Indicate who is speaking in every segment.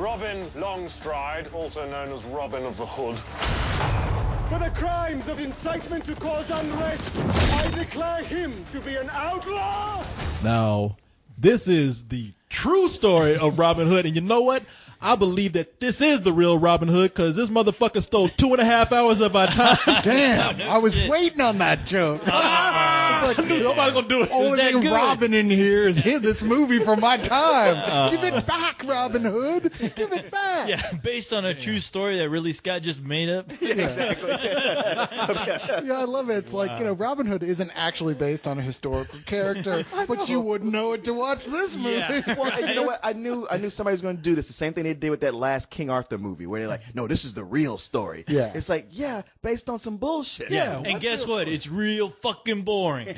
Speaker 1: Robin Longstride, also known as Robin of the Hood.
Speaker 2: For the crimes of incitement to cause unrest, I declare him to be an outlaw!
Speaker 3: Now, this is the true story of Robin Hood, and you know what? I believe that this is the real Robin Hood because this motherfucker stole 2.5 hours of our time.
Speaker 4: Damn, I was waiting on that joke.
Speaker 3: It's like, nobody's gonna do it.
Speaker 4: Only
Speaker 5: that
Speaker 4: thing
Speaker 5: good?
Speaker 4: Robin in here is this movie from my time. Give it back, Robin Hood. Give it back.
Speaker 5: Yeah, based on a true story that Ridley Scott just made up.
Speaker 4: Yeah, I love it. It's like, Robin Hood isn't actually based on a historical character, but you wouldn't know it to watch this movie.
Speaker 5: Yeah.
Speaker 6: Well, you know what? I knew somebody was going to do this. The same thing they did with that last King Arthur movie, where they're like, "No, this is the real story."
Speaker 4: Yeah.
Speaker 6: It's like, yeah, based on some bullshit.
Speaker 3: Yeah.
Speaker 5: And guess what? It's real fucking boring.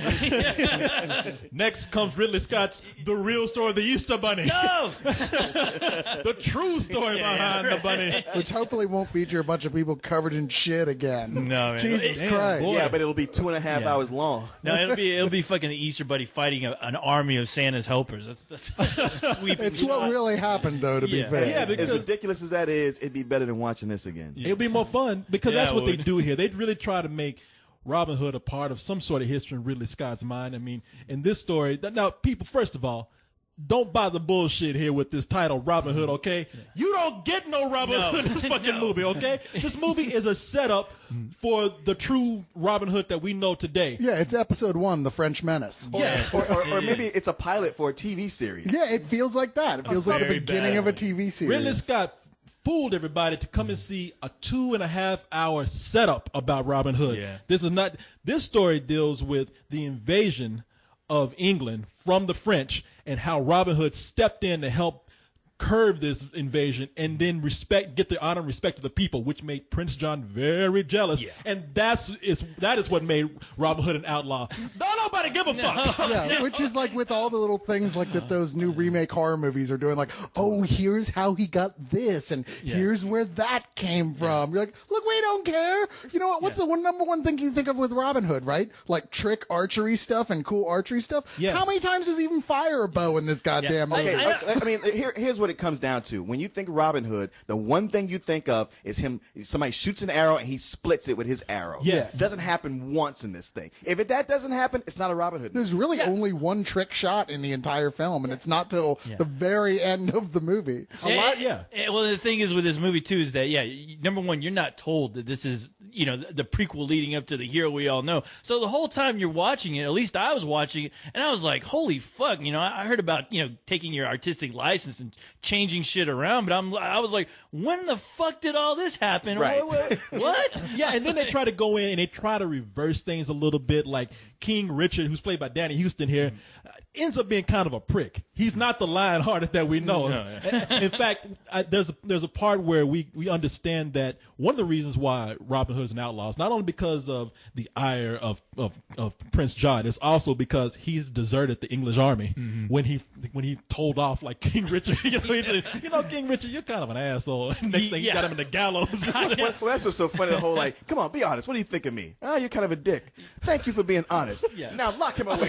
Speaker 3: Next comes Ridley Scott's The Real Story of the Easter Bunny.
Speaker 5: No!
Speaker 3: The true story behind the bunny.
Speaker 4: Which hopefully won't feature a bunch of people covered in shit again.
Speaker 5: No, man.
Speaker 4: Jesus
Speaker 3: Damn,
Speaker 4: Christ.
Speaker 3: boy.
Speaker 6: Yeah, but it'll be 2.5
Speaker 5: Yeah.
Speaker 6: hours long.
Speaker 5: No, it'll be fucking the Easter Bunny fighting an army of Santa's helpers. That's sweeping.
Speaker 4: It's what really happened, though, to be
Speaker 5: Yeah.
Speaker 4: fair.
Speaker 3: Yeah, because
Speaker 6: As ridiculous as that is, it'd be better than watching this again.
Speaker 3: it'll be more fun because
Speaker 5: Yeah,
Speaker 3: that's
Speaker 5: it
Speaker 3: what they
Speaker 5: would.
Speaker 3: do here. They really try to make Robin Hood a part of some sort of history in Ridley Scott's mind. I mean, in this story, now people, first of all, don't buy the bullshit here with this title, Robin Hood, okay? You don't get no Robin Hood in this fucking movie, okay? This movie is a setup for the true Robin Hood that we know today.
Speaker 4: Yeah, it's episode 1, The French Menace.
Speaker 3: Yeah.
Speaker 6: Or maybe it's a pilot for a TV series.
Speaker 4: Yeah, it feels like that. It feels like the
Speaker 5: very
Speaker 4: beginning
Speaker 5: bad
Speaker 4: of a
Speaker 5: one.
Speaker 4: TV series.
Speaker 3: Ridley Scott fooled everybody to come and see a 2.5 hour setup about Robin Hood.
Speaker 5: Yeah.
Speaker 3: This story deals with the invasion of England from the French and how Robin Hood stepped in to help curb this invasion and then get the honor and respect of the people, which made Prince John very jealous.
Speaker 5: Yeah.
Speaker 3: And that is what made Robin Hood an outlaw. Don't nobody give a fuck.
Speaker 4: Yeah, which is like with all the little things like that those new remake horror movies are doing, like, oh, here's how he got this, and here's where that came from. You're like, look, we don't care. You know what? What's the number one thing you think of with Robin Hood, right? Like trick archery stuff and cool archery stuff.
Speaker 3: Yes.
Speaker 4: How many times does he even fire a bow in this goddamn movie?
Speaker 6: Okay, I mean, here's what it comes down to. When you think Robin Hood, the one thing you think of is somebody shoots an arrow and he splits it with his arrow.
Speaker 3: Yes.
Speaker 6: It doesn't happen once in this thing. If that doesn't happen, it's not a Robin Hood movie.
Speaker 4: There's really only one trick shot in the entire film, and it's not till the very end of the movie.
Speaker 5: Well, the thing is with this movie too is that number one, you're not told that this is the prequel leading up to the hero we all know. So the whole time you're watching it, at least I was watching it, and I was like, holy fuck, I heard about taking your artistic license and changing shit around, but I was like, when the fuck did all this happen?
Speaker 6: Right.
Speaker 5: What?
Speaker 3: Yeah, and then they try to go in and they try to reverse things a little bit. Like King Richard, who's played by Danny Houston here, ends up being kind of a prick. He's not the lion-hearted that we know. In fact, there's a part where we understand that one of the reasons why Robin Hood is an outlaw is not only because of the ire of Prince John, it's also because he's deserted the English army when he told off like King Richard. King Richard, you're kind of an asshole. Next thing, you got him in the gallows.
Speaker 6: Well, that's what's so funny. The whole come on, be honest. What do you think of me? Oh, you're kind of a dick. Thank you for being honest. Now lock him away.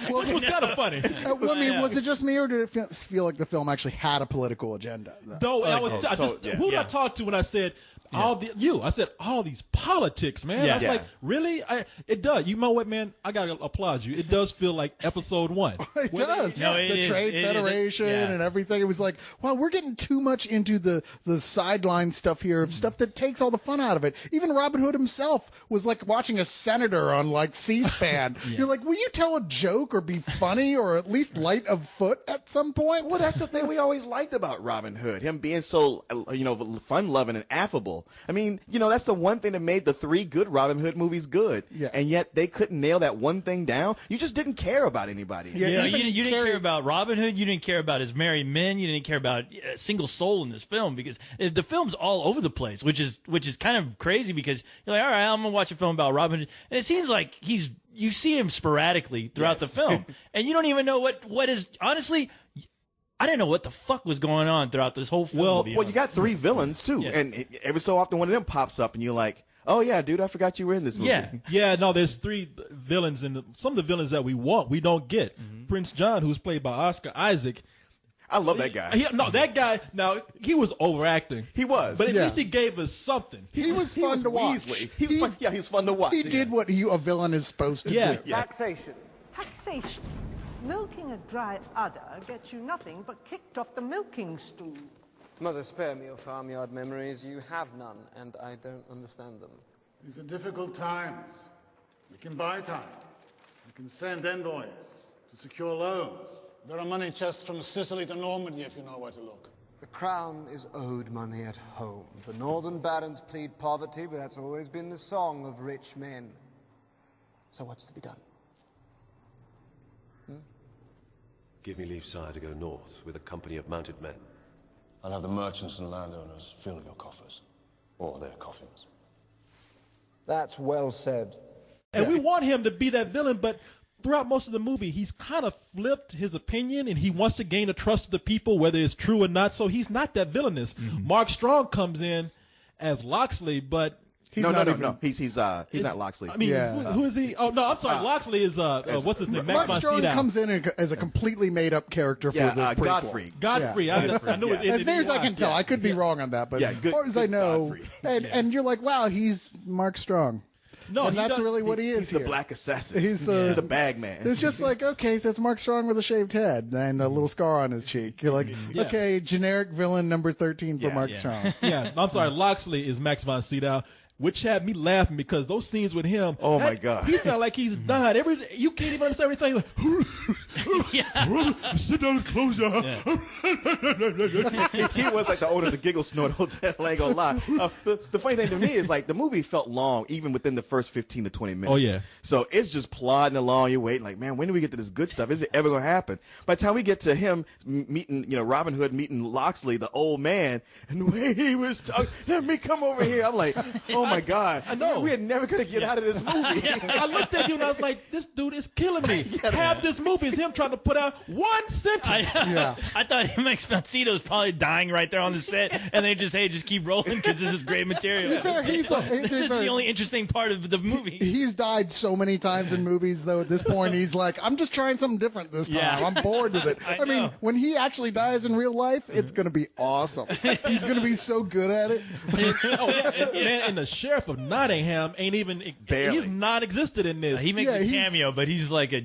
Speaker 3: Well, it was kind of funny.
Speaker 4: Well, I mean, was it just me, or did it feel like the film actually had a political agenda?
Speaker 3: No, who did I talk to when I said I said all these politics, man.
Speaker 5: Yeah.
Speaker 3: I was like, really? It does. You know what, man? I gotta applaud you. It does feel like episode 1.
Speaker 4: It does.
Speaker 5: No, it
Speaker 4: the
Speaker 5: is.
Speaker 4: Trade
Speaker 5: It is.
Speaker 4: Federation
Speaker 5: Yeah.
Speaker 4: and everything. It was like, wow, we're getting too much into the sideline stuff here, of stuff that takes all the fun out of it. Even Robin Hood himself was like watching a senator on like C-SPAN. You're like, will you tell a joke or be funny or at least light of foot at some point?
Speaker 6: Well, that's the thing we always liked about Robin Hood, him being so, fun-loving and affable. I mean, that's the one thing that made the 3 good Robin Hood movies good.
Speaker 4: Yeah.
Speaker 6: And yet they couldn't nail that one thing down. You just didn't care about anybody.
Speaker 4: Yeah.
Speaker 5: You didn't care about Robin Hood. You didn't care about his merry men. You didn't care about a single soul in this film because the film's all over the place, which is kind of crazy because you're like, all right, I'm gonna watch a film about Robin Hood, and it seems like you see him sporadically throughout the film, and you don't even know what is honestly. I didn't know what the fuck was going on throughout this whole film.
Speaker 6: Well, you got 3 villains too, and every so often one of them pops up, and you're like, oh yeah, dude, I forgot you were in this movie.
Speaker 3: No, there's 3 villains, and some of the villains that we don't get. Prince John, who's played by Oscar Isaac.
Speaker 6: I love that guy.
Speaker 3: That guy. Now he was overacting.
Speaker 6: He was.
Speaker 3: But at
Speaker 4: Yeah.
Speaker 3: least he gave us something.
Speaker 4: He was fun to watch.
Speaker 6: Weasley. He was fun to watch.
Speaker 4: He did what a villain is supposed to
Speaker 3: Yeah.
Speaker 4: do.
Speaker 2: Taxation.
Speaker 7: Taxation. Milking a dry udder gets you nothing but kicked off the milking stool.
Speaker 8: Mother, spare me your farmyard memories. You have none, and I don't understand them.
Speaker 9: These are difficult times. We can buy time. We can send envoys to secure loans. There are money chests from Sicily to Normandy if you know where to look.
Speaker 8: The crown is owed money at home. The northern barons plead poverty, but that's always been the song of rich men. So what's to be done?
Speaker 10: Give me leave, sire, to go north with a company of mounted men.
Speaker 11: I'll have the merchants and landowners fill your coffers. Or their coffins.
Speaker 8: That's well said.
Speaker 3: And we want him to be that villain, but throughout most of the movie, he's kind of flipped his opinion, and he wants to gain the trust of the people, whether it's true or not. So he's not that villainous. Mark Strong comes in as Loxley, but
Speaker 6: No. He's not Loxley.
Speaker 3: I mean, who is he? Oh no, I'm sorry. Loxley is what's his name?
Speaker 4: Mark
Speaker 3: Max von
Speaker 4: Strong
Speaker 3: Sydow.
Speaker 4: comes in as a completely made-up character for this prequel.
Speaker 3: Godfrey.
Speaker 4: Yeah.
Speaker 3: I knew it.
Speaker 4: As near as I can tell, I could be wrong on that, but as far as I know, and you're like, wow, he's Mark Strong.
Speaker 3: No,
Speaker 4: and that's really what he is.
Speaker 6: He's
Speaker 4: here.
Speaker 6: the black assassin.
Speaker 4: He's the
Speaker 6: bag man.
Speaker 4: It's just like, okay, so it's Mark Strong with a shaved head and a little scar on his cheek. You're like, okay, generic villain number 13 for Mark Strong.
Speaker 3: Yeah, I'm sorry. Loxley is Max von Sydow, which had me laughing because those scenes with him.
Speaker 6: Oh my God,
Speaker 3: he sounded like he's died. You can't even understand what he's saying. Like, sit down and close your eyes.
Speaker 6: He was like the owner of the Giggle Snort Hotel. I ain't gonna lie. The funny thing to me is like the movie felt long even within the first 15 to 20 minutes.
Speaker 3: Oh yeah.
Speaker 6: So it's just plodding along. You're waiting like, man, when do we get to this good stuff? Is it ever gonna happen? By the time we get to him meeting, Robin Hood meeting Loxley, the old man, and the way he was talking, let me come over here. I'm like, oh my God.
Speaker 3: I know.
Speaker 6: We are never gonna get out of this movie.
Speaker 3: I looked at you and I was like, this dude is killing me. Half this movie is him trying to put out one sentence.
Speaker 5: I thought Max von Sydow was probably dying right there on the set, and they just keep rolling because this is great material. This is the only interesting part of the movie.
Speaker 4: He's died so many times in movies, though, at this point, he's like, I'm just trying something different this time.
Speaker 5: Yeah.
Speaker 4: I'm bored with it. I mean, when he actually dies in real life, it's going to be awesome. He's going to be so good at it.
Speaker 3: And the sheriff of Nottingham ain't even
Speaker 6: Barely.
Speaker 3: he's non-existent in this.
Speaker 5: He makes a cameo, but he's like a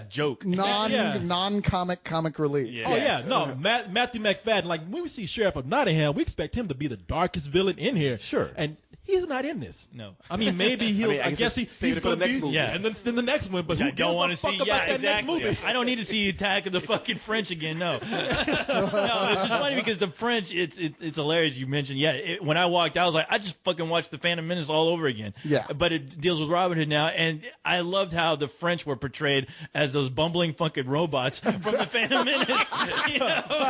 Speaker 5: joke.
Speaker 4: Non-comic comic relief.
Speaker 3: Matthew McFadden. Like when we see Sheriff of Nottingham, we expect him to be the darkest villain in here.
Speaker 6: Sure.
Speaker 3: And he's not in this.
Speaker 5: No.
Speaker 3: I mean, maybe he'll. I guess he's
Speaker 6: it for the next movie.
Speaker 3: Yeah, and then in the next one. But
Speaker 5: I
Speaker 3: who
Speaker 5: don't want to
Speaker 3: fuck
Speaker 5: see.
Speaker 3: about
Speaker 5: Yeah,
Speaker 3: that
Speaker 5: exactly.
Speaker 3: next movie?
Speaker 5: I don't need to see Attack of the fucking French again. No. No, it's just funny because the French. It's hilarious. You mentioned when I walked out, I was like, I just fucking watched the Phantom Menace all over again.
Speaker 4: Yeah.
Speaker 5: But it deals with Robin Hood now, and I loved how the French were portrayed as those bumbling fucking robots from the Phantom Menace.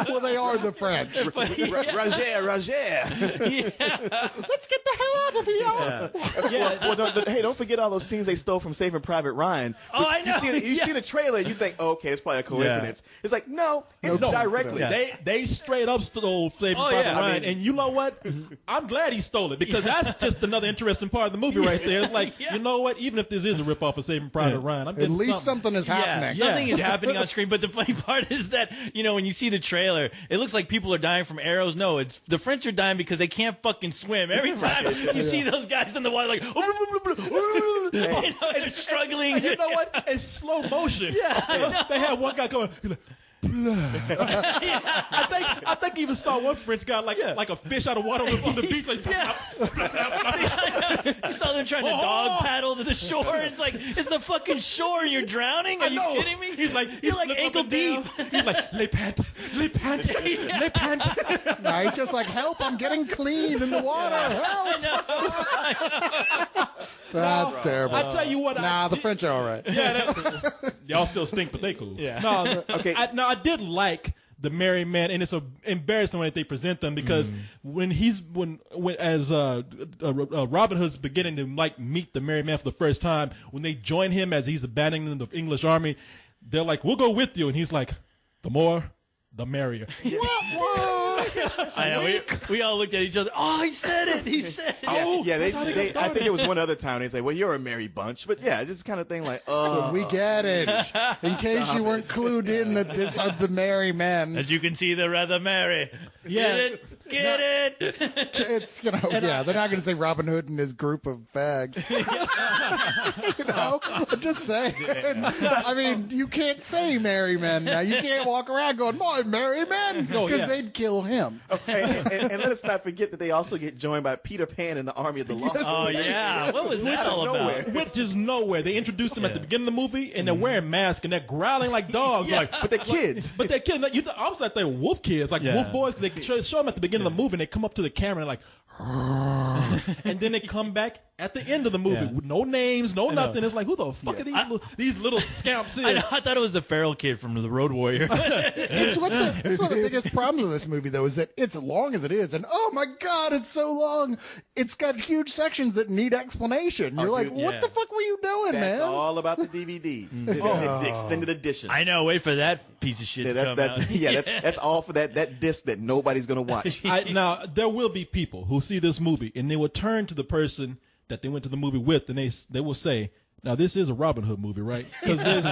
Speaker 4: Well, they are the French.
Speaker 6: Roger.
Speaker 5: Yeah.
Speaker 4: Let's get the hell out of here.
Speaker 6: Well, hey, don't forget all those scenes they stole from Saving Private Ryan.
Speaker 5: Oh, I know.
Speaker 6: You see the trailer, you think, oh, okay, it's probably a coincidence. It's like, no, it's directly.
Speaker 3: They straight up stole Saving Private Ryan, and you know what? I'm glad he stole it because that's just another interesting part of the movie right there. It's like, you know what? Even if this is a ripoff of Saving Private Ryan, I'm
Speaker 4: At
Speaker 3: getting
Speaker 4: least something is happening.
Speaker 5: Something is happening on screen. But the funny part is that, when you see the trailer, it looks like people are dying from arrows. No, it's the French are dying because they can't fucking swim. Every time you see those guys in the water, like, they're struggling.
Speaker 3: You know what? It's slow motion.
Speaker 5: Yeah,
Speaker 3: they had one guy going. I think he even saw one French guy like a fish out of water on the beach. Like,
Speaker 5: you saw them trying to dog paddle to the shore. It's like, it's the fucking shore and you're drowning? Are you kidding me?
Speaker 3: He's like,
Speaker 5: you're like ankle deep.
Speaker 3: He's like, les pant.
Speaker 4: No, he's just like, help, I'm getting clean in the water. Help. That's terrible.
Speaker 3: I tell you what.
Speaker 4: The French are all right.
Speaker 3: Yeah, y'all still stink, but they cool.
Speaker 5: Yeah.
Speaker 3: No, okay. I did like the Merry Man, and it's embarrassing when they present them because when Robin Hood's beginning to meet the Merry Man for the first time, when they join him as he's abandoning the English army, they're like, "We'll go with you," and he's like, "The more, the merrier."
Speaker 4: What?
Speaker 5: I know. We all looked at each other. Oh, he said it. He said it.
Speaker 6: I think there was one other time they say, well, you're a merry bunch. But yeah, this kind of thing like,
Speaker 4: we get it. In case you weren't clued in that this are the merry men.
Speaker 5: As you can see, they're rather merry.
Speaker 3: Yeah.
Speaker 5: Get it?
Speaker 4: It's, they're not going to say Robin Hood and his group of fags. I'm just saying. I mean, you can't say merry men now. You can't walk around going, my merry men, because they'd kill him.
Speaker 6: Okay, and let us not forget that they also get joined by Peter Pan and the Army of the Lost.
Speaker 5: Oh, yeah. What was that all about?
Speaker 3: Which is nowhere. They introduced them at the beginning of the movie, and they're wearing masks, and they're growling like dogs.
Speaker 6: But they're kids.
Speaker 3: But they're kids. I was like, they're wolf kids, like wolf boys, because they show them at the beginning of the movie, and they come up to the camera and like, and then they come back at the end of the movie with no names, no nothing. It's like, who the fuck are these little scamps?
Speaker 5: I thought it was the feral kid from the Road Warrior.
Speaker 4: It's one of the biggest problems with this movie, though, is that it's long as it is, and oh my god, it's so long. It's got huge sections that need explanation. You're like, what the fuck were you doing, man?
Speaker 6: That's all about the DVD, the extended edition.
Speaker 5: I know. Wait for that piece of shit to come out.
Speaker 6: That's all for that disc that nobody's gonna watch.
Speaker 3: Now there will be people who see this movie and they will turn to the person that they went to the movie with, and they will say, now this is a Robin Hood movie, right? Because there's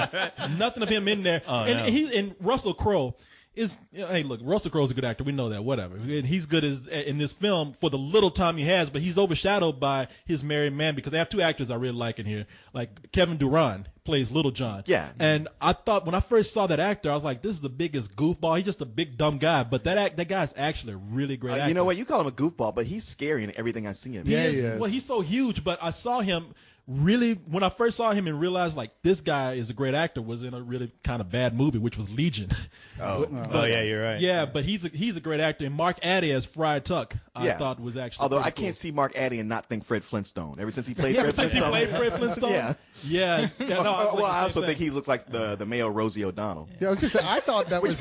Speaker 3: nothing of him in there. And Russell Crowe is, hey, look, Russell Crowe's a good actor. We know that, whatever. And he's good in this film for the little time he has, but he's overshadowed by his merry man, because they have two actors I really like in here. Like Kevin Durand plays Little John.
Speaker 6: Yeah.
Speaker 3: And I thought when I first saw that actor, I was like, this is the biggest goofball. He's just a big dumb guy, but that guy's actually a really great actor.
Speaker 6: You know what? You call him a goofball, but he's scary in everything I see him.
Speaker 4: Yeah, he is.
Speaker 3: Well, he's so huge, but I saw him really, when I first saw him and realized like this guy is a great actor, was in a really kind of bad movie, which was Legion.
Speaker 5: Oh yeah, you're right.
Speaker 3: Yeah, but he's a great actor. And Mark Addy as Friar Tuck, I thought was actually.
Speaker 6: Although I
Speaker 3: cool.
Speaker 6: can't see Mark Addy and not think Fred Flintstone. Ever since he played Fred
Speaker 3: since
Speaker 6: Flintstone.
Speaker 3: he played Fred Flintstone.
Speaker 6: Yeah. I also think he looks like the male Rosie O'Donnell.
Speaker 4: Yeah, I was just saying, I thought that was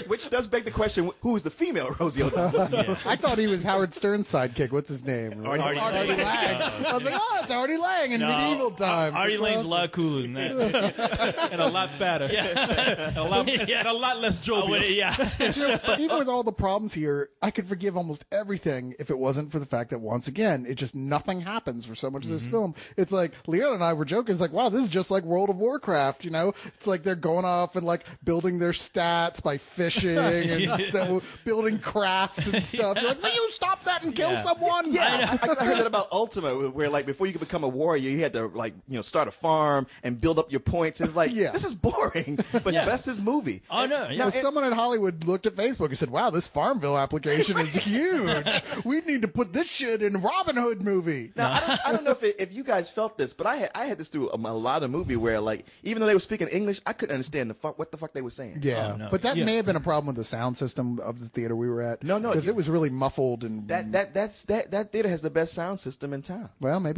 Speaker 6: which does beg the question: who is the female Rosie O'Donnell?
Speaker 4: I thought he was Howard Stern's sidekick. What's his name?
Speaker 6: Artie
Speaker 4: Lang. I was like, oh, it's Artie Lang in medieval times.
Speaker 5: Artie Lang's a lot cooler than that.
Speaker 3: And a lot fatter. And a lot less jovial.
Speaker 4: But even with all the problems here, I could forgive almost everything if it wasn't for the fact that, once again, it just nothing happens for so much of this film. It's like, Leon and I were joking, it's like, wow, this is just like World of Warcraft, you know? It's like they're going off and like building their stats by fishing and so building crafts and stuff. You're like, will you stop that and kill someone?
Speaker 6: Yeah, I heard that about Ultima, where like before you could become a warrior, you had to like, start a farm and build up your points. It's like, this is boring, but that's his movie.
Speaker 5: Oh no!
Speaker 4: Now, someone in Hollywood looked at Facebook and said, "Wow, this Farmville application is huge. We need to put this shit in a Robin Hood movie."
Speaker 6: Now, I don't know if you guys felt this, but I had this through a lot of movie where like even though they were speaking English, I couldn't understand what the fuck they were saying.
Speaker 4: Yeah, but that may have been a problem with the sound system of the theater we were at.
Speaker 6: No,
Speaker 4: because it was really muffled and
Speaker 6: that theater has the best sound system in town.
Speaker 4: Well, maybe.